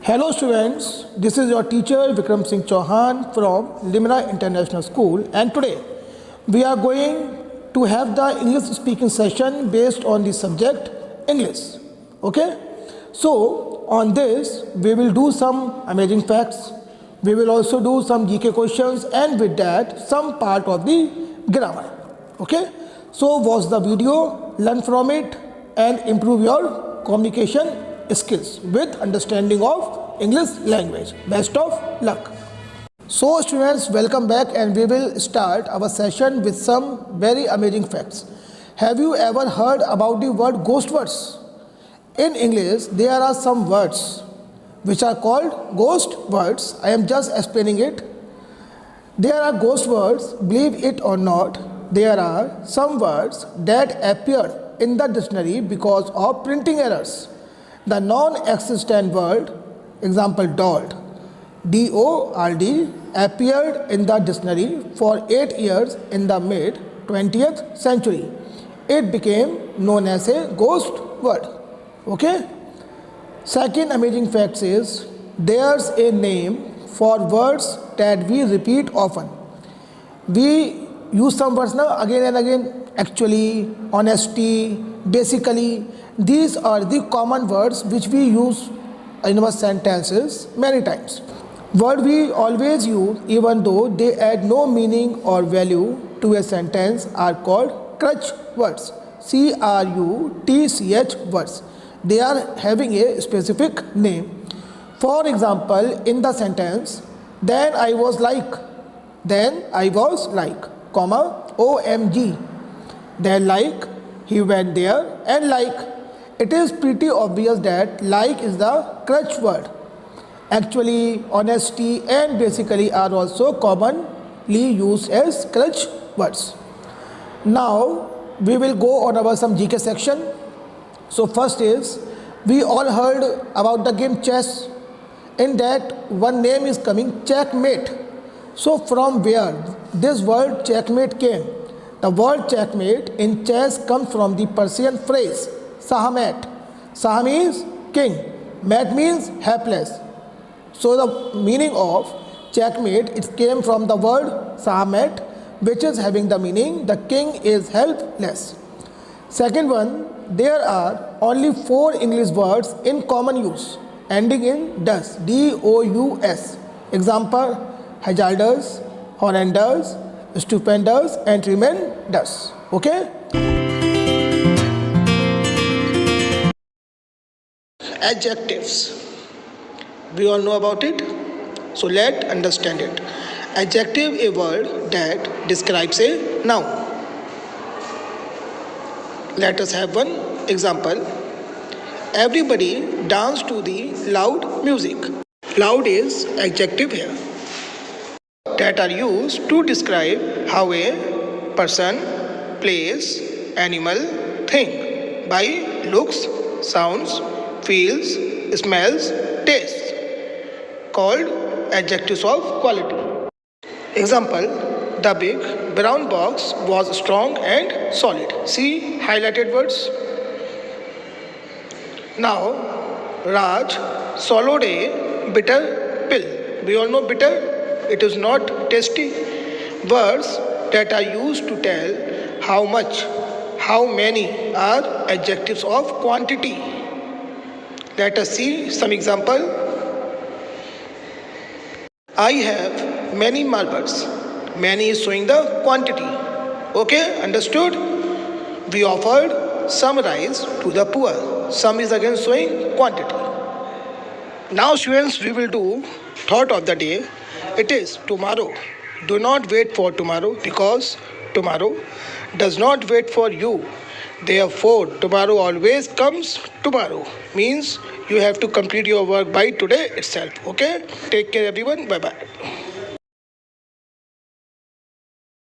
Hello students, this is your teacher Vikram Singh Chauhan from Limra International School, and today we are going to have the English speaking session based on the subject English. Okay? So on this we will do some amazing facts, we will also do some GK questions, and with that some part of the grammar. Okay? So watch the video, learn from it and improve your communication skills with understanding of English language. Best of luck. So students, welcome back, and we will start our session with some very amazing facts. Have you ever heard about the word ghost words? In English there are some words which are called ghost words. I am just explaining it. There are ghost words, believe it or not. There are some words that appear in the dictionary because of printing errors. The non-existent word, example dolled, D-O-R-D, appeared in the dictionary for 8 years in the mid-20th century. It became known as a ghost word. Okay? Second amazing fact is, there's a name for words that we repeat often. We use some words now again and again. Actually, honesty, basically, these are the common words which we use in our sentences many times. Words we always use even though they add no meaning or value to a sentence are called crutch words. C-R-U-T-C-H words. They are having a specific name. For example, in the sentence, then I was like, comma, OMG. Then like, he went there, and like. It is pretty obvious that like is the crutch word. Actually, honesty and basically are also commonly used as crutch words. Now, we will go on our some GK section. So first is, we all heard about the game chess. In that, one name is coming, checkmate. So from where this word checkmate came? The word checkmate in chess comes from the Persian phrase Sahamat. Sah means king, mat means helpless. So the meaning of checkmate, it came from the word Sahamat, which is having the meaning the king is helpless. Second one, there are only 4 English words in common use ending in dus, D-O-U-S. Example, hazardous, horrendous, stupendous and tremendous. Okay? Adjectives. We all know about it, so let's understand it. Adjective, a word that describes a noun. Let us have one example. Everybody dance to the loud music. Loud is adjective here, that are used to describe how a person, place, animal, thing by looks, sounds, feels, smells, tastes, called adjectives of quality. Example, the big brown box was strong and solid. See highlighted words. Now, Raj swallowed a bitter pill. We all know bitter. It is not tasty. Words that are used to tell how much, how many are adjectives of quantity. Let us see some example. I have many marbles. Many is showing the quantity. Okay, understood? We offered some rice to the poor. Some is again showing quantity. Now students, we will do thought of the day. It is tomorrow. Do not wait for tomorrow because tomorrow does not wait for you. Therefore, tomorrow always comes tomorrow. Means you have to complete your work by today itself. Okay? Take care everyone. Bye-bye.